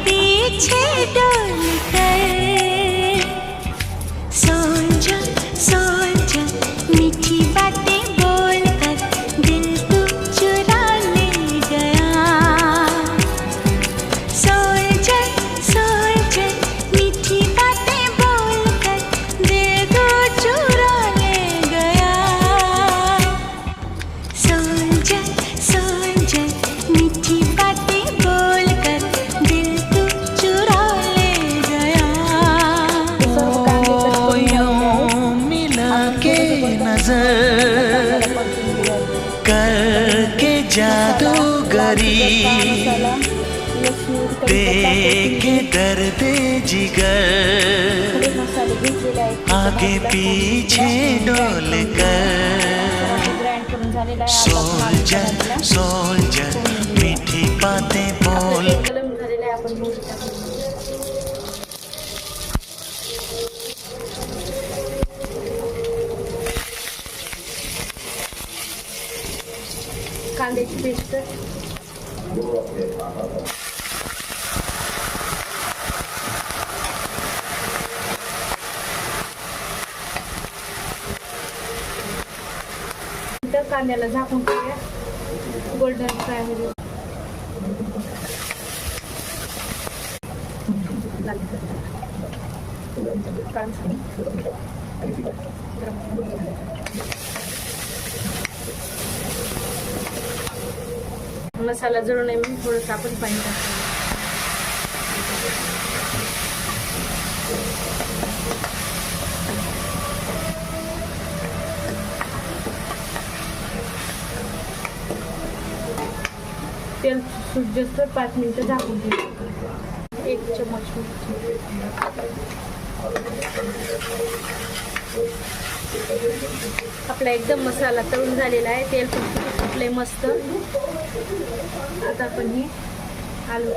पीछे डोल कर सोच सोच मीठी बातें बोल कर दिल तू चुरा ले गया। सोच सोच मीठी बातें बोल कर दिल तू चुरा ले गया। सोच सोच मीठी बातें बोल कर दिल तू चुरा ले गया। ओ यूं मिला के नजर करके जादूगरी देखे दर्द जिगर आगे पीछे डोल कर सोल्जर सोल्जर मीठी बातें बोल। कांद्याची पेस्ट कांद्याला झाकून ठेवूया गोल्डन फ्राय होईल। मसाला जळू नये म्हणून थोडंसं आपण पाणी टाकतो। तेल सुटजोस्तर 5 मिनिटं झाकून ठेवू। 1 चमच मीठ। आपला एकदम मसाला तळून झालेला आहे, तेल सुटलंय मस्त। आता आपण हे आलू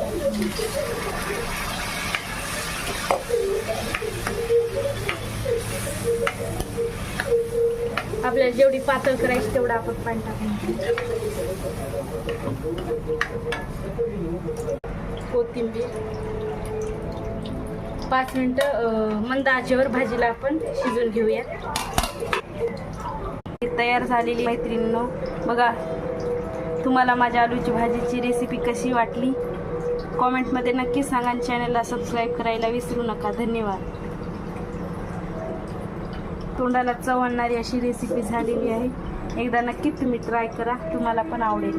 आपल्याला जेवढी पातळ करायची तेवढं आपण पाणी टाकून कोथिंबीर 5 मिनिटं मंद आचेवर भाजीला आपण शिजून घेऊया। तयार झालेली मैत्रिणींनो, बघा तुम्हाला माझ्या आलूची भाजीची रेसिपी कशी वाटली कॉमेंटमध्ये नक्की सांगा आणि चॅनलला सबस्क्राईब करायला विसरू नका। धन्यवाद। तोंडाला चव आणणारी अशी रेसिपी झालेली आहे, एकदा नक्की तुम्ही ट्राय करा, तुम्हाला पण आवडेल।